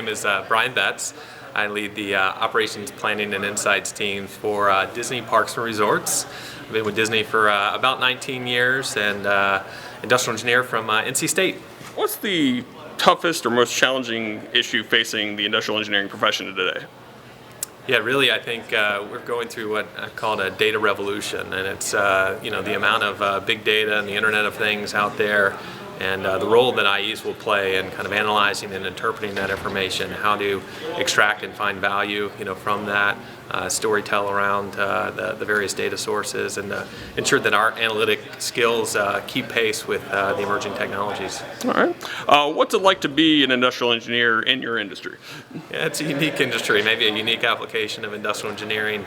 name is Brian Betz. I lead the operations planning and insights team for Disney Parks and Resorts. I've been with Disney for about 19 years and industrial engineer from NC State. What's the toughest or most challenging issue facing the industrial engineering profession today? Yeah, really, I think we're going through what I call a data revolution, and it's the amount of big data and the Internet of Things out there, and the role that IISE will play in kind of analyzing and interpreting that information, how to extract and find value, from that, storytell around the various data sources, and ensure that our analytic skills keep pace with the emerging technologies. All right. What's it like to be an industrial engineer in your industry? Yeah, it's a unique industry, maybe a unique application of industrial engineering,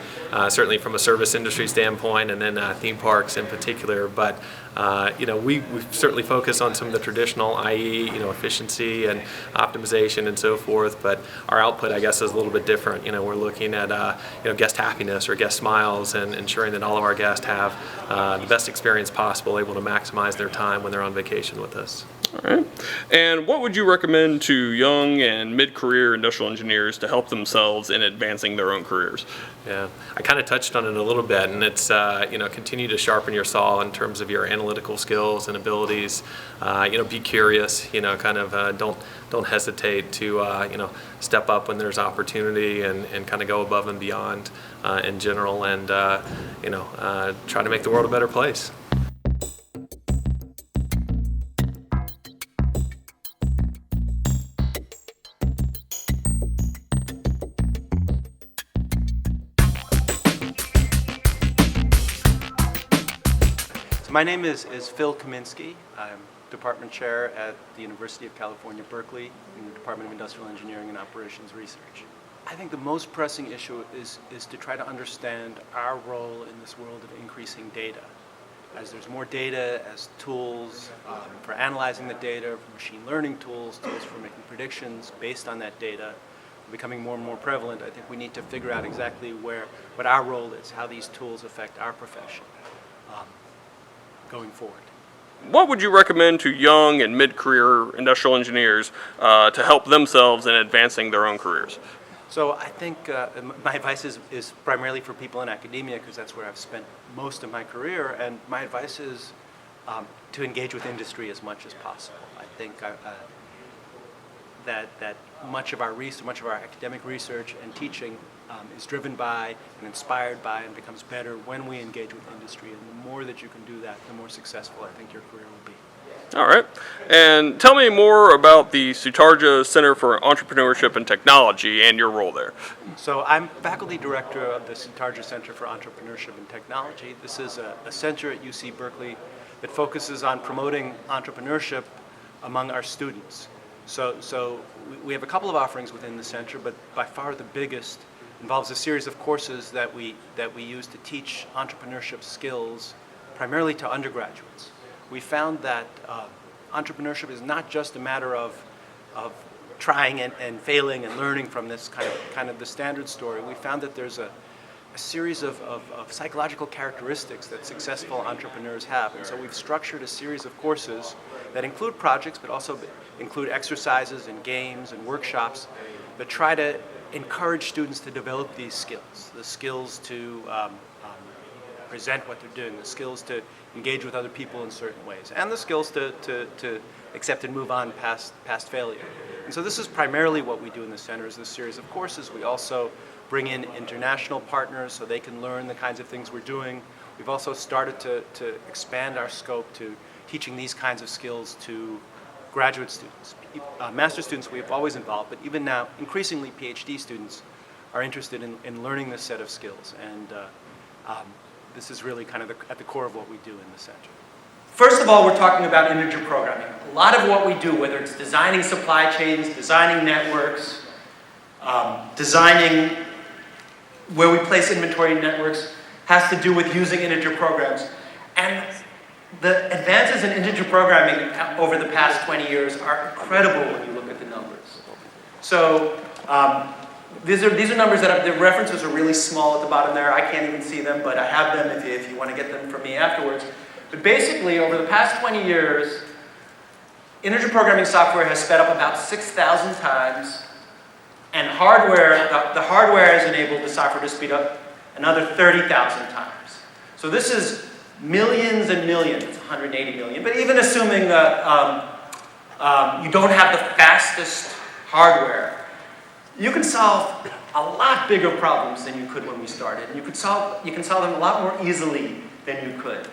certainly from a service industry standpoint, and then theme parks in particular. But we certainly focus on some of the traditional, i.e., efficiency and optimization and so forth. But our output, I guess, is a little bit different. We're looking at guest happiness or guest smiles, and ensuring that all of our guests have the best experience possible, able to maximize their time when they're on vacation with us. All right. And what would you recommend to young and mid-career industrial engineers to help themselves in advancing their own careers? Yeah, I kind of touched on it a little bit, and it's continue to sharpen your saw in terms of your analytical skills and abilities. Be curious. Don't hesitate to step up when there's opportunity, and kind of go above and beyond in general, and try to make the world a better place. My name is Phil Kaminski. I'm Department Chair at the University of California, Berkeley, in the Department of Industrial Engineering and Operations Research. I think the most pressing issue is to try to understand our role in this world of increasing data. As there's more data, as tools for analyzing the data, for machine learning tools for making predictions based on that data, becoming more and more prevalent, I think we need to figure out exactly what our role is, how these tools affect our profession going forward. What would you recommend to young and mid-career industrial engineers to help themselves in advancing their own careers? So I think my advice is primarily for people in academia, because that's where I've spent most of my career, and my advice is to engage with industry as much as possible. I think that much of our academic research and teaching is driven by and inspired by and becomes better when we engage with industry. And the more that you can do that, the more successful I think your career will be. All right. And tell me more about the Sutarja Center for Entrepreneurship and Technology and your role there. So I'm faculty director of the Sutarja Center for Entrepreneurship and Technology. This is a center at UC Berkeley that focuses on promoting entrepreneurship among our students. So we have a couple of offerings within the center, but by far the biggest involves a series of courses that we use to teach entrepreneurship skills primarily to undergraduates. We found that entrepreneurship is not just a matter of trying and failing and learning from this kind of the standard story. We found that there's a series of psychological characteristics that successful entrepreneurs have, and so we've structured a series of courses that include projects but also include exercises and games and workshops that try to encourage students to develop these skills, the skills to present what they're doing, the skills to engage with other people in certain ways, and the skills to accept and move on past failure. And so this is primarily what we do in the center, is this series of courses. We also bring in international partners so they can learn the kinds of things we're doing. We've also started to expand our scope to teaching these kinds of skills to graduate students. Master's students we've always involved, but even now, increasingly PhD students are interested in learning this set of skills. And this is really kind of at the core of what we do in the center. First of all, we're talking about integer programming. A lot of what we do, whether it's designing supply chains, designing networks, designing where we place inventory networks, has to do with using integer programs. And the advances in integer programming over the past 20 years are incredible when you look at the numbers. So these are numbers that the references are really small at the bottom there. I can't even see them, but I have them if you want to get them from me afterwards. But basically, over the past 20 years, integer programming software has sped up about 6,000 times And hardware, the hardware has enabled the software to speed up another 30,000 times. So this is millions and millions, 180 million, but even assuming you don't have the fastest hardware, you can solve a lot bigger problems than you could when we started. And you can solve them a lot more easily than you could.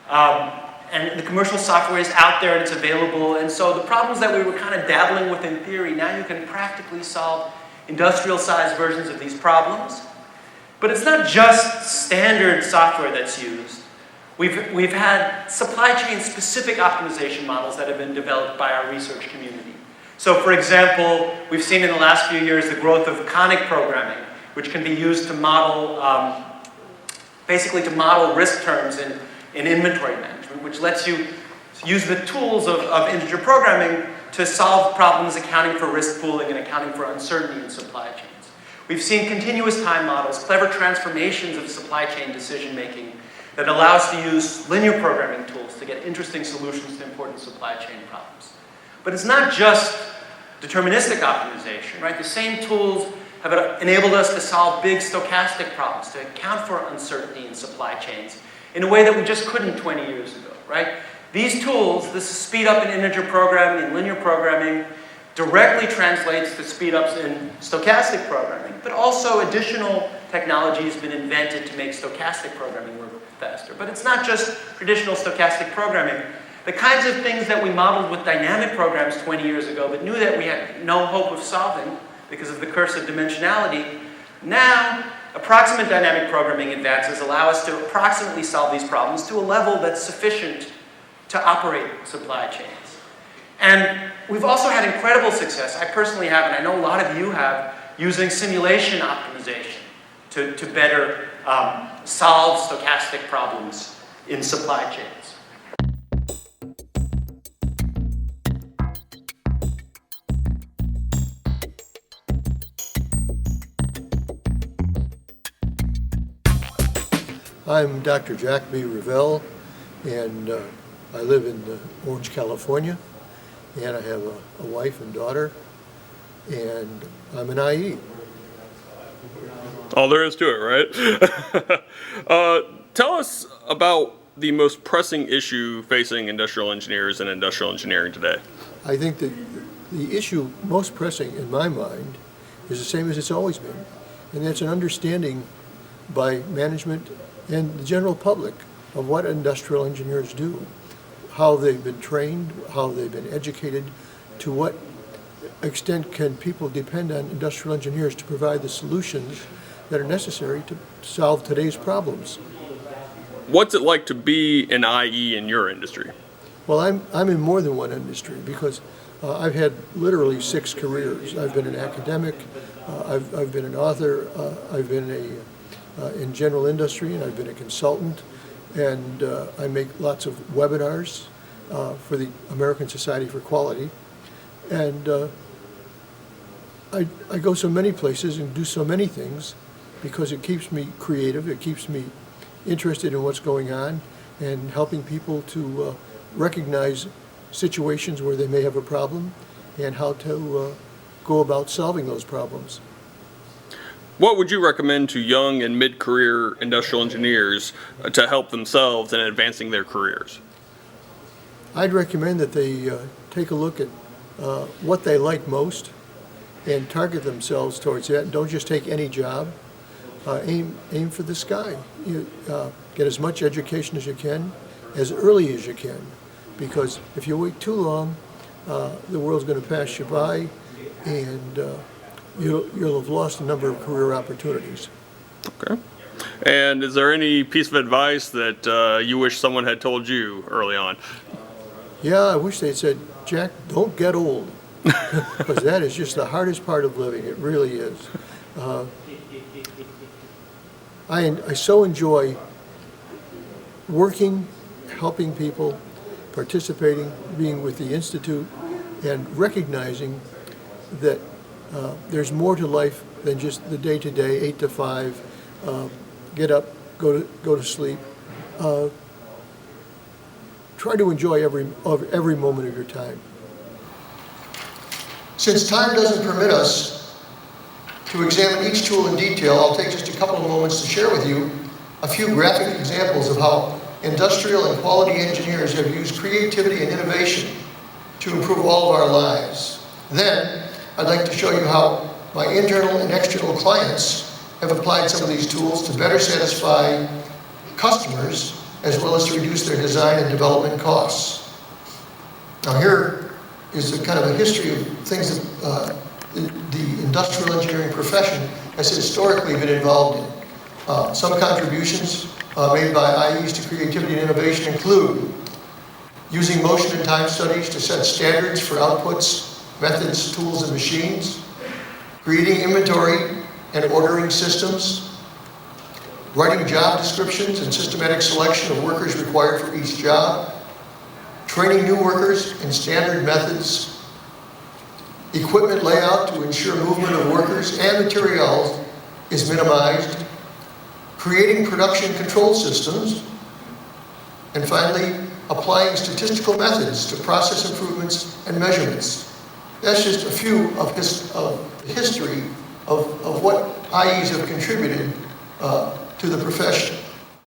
And the commercial software is out there and it's available. And so the problems that we were kind of dabbling with in theory, now you can practically solve industrial-sized versions of these problems. But it's not just standard software that's used. We've had supply chain specific optimization models that have been developed by our research community. So for example, we've seen in the last few years the growth of conic programming, which can be used to model, basically to model risk terms in inventory management, which lets you use the tools of integer programming to solve problems accounting for risk pooling and accounting for uncertainty in supply chains. We've seen continuous time models, clever transformations of supply chain decision making that allow us to use linear programming tools to get interesting solutions to important supply chain problems. But it's not just deterministic optimization, right? The same tools have enabled us to solve big stochastic problems, to account for uncertainty in supply chains in a way that we just couldn't 20 years ago, right? These tools, this speed up in integer programming and linear programming, directly translates to speed ups in stochastic programming, but also additional technology has been invented to make stochastic programming work faster. But it's not just traditional stochastic programming. The kinds of things that we modeled with dynamic programs 20 years ago, but knew that we had no hope of solving because of the curse of dimensionality, now approximate dynamic programming advances allow us to approximately solve these problems to a level that's sufficient to operate supply chains. And we've also had incredible success, I personally have, and I know a lot of you have, using simulation optimization to better solve stochastic problems in supply chains. I'm Dr. Jack B. Revelle, and I live in Orange, California, and I have a wife and daughter, and I'm an IE. All there is to it, right? Tell us about the most pressing issue facing industrial engineers and industrial engineering today. I think that the issue most pressing in my mind is the same as it's always been, and that's an understanding by management and the general public of what industrial engineers do, how they've been trained, how they've been educated, to what extent can people depend on industrial engineers to provide the solutions that are necessary to solve today's problems. What's it like to be an IE in your industry? Well, I'm in more than one industry because I've had literally 6 careers. I've been an academic, I've been an author, I've been in general industry, and I've been a consultant, and I make lots of webinars for the American Society for Quality, and I go so many places and do so many things because it keeps me creative, it keeps me interested in what's going on and helping people to recognize situations where they may have a problem and how to go about solving those problems. What would you recommend to young and mid-career industrial engineers to help themselves in advancing their careers? I'd recommend that they take a look at what they like most and target themselves towards that. Don't just take any job. Aim for the sky. Get as much education as you can, as early as you can, because if you wait too long, the world's going to pass you by, and you'll have lost a number of career opportunities. Okay. And is there any piece of advice that you wish someone had told you early on? Yeah, I wish they'd said, Jack, don't get old, because that is just the hardest part of living. It really is. I so enjoy working, helping people, participating, being with the Institute, and recognizing that there's more to life than just the day-to-day, 8 to 5, get up, go to sleep. Try to enjoy every moment of your time. Since time doesn't permit us To examine each tool in detail, I'll take just a couple of moments to share with you a few graphic examples of how industrial and quality engineers have used creativity and innovation to improve all of our lives. Then, I'd like to show you how my internal and external clients have applied some of these tools to better satisfy customers as well as to reduce their design and development costs. Now here is a kind of a history of things that the industrial engineering profession has historically been involved in. Some contributions made by IIEs to creativity and innovation include using motion and time studies to set standards for outputs, methods, tools, and machines, creating inventory and ordering systems, writing job descriptions and systematic selection of workers required for each job, training new workers in standard methods, equipment layout to ensure movement of workers and materials is minimized, creating production control systems, and finally, applying statistical methods to process improvements and measurements. That's just a few of the history of what IEs have contributed to the profession.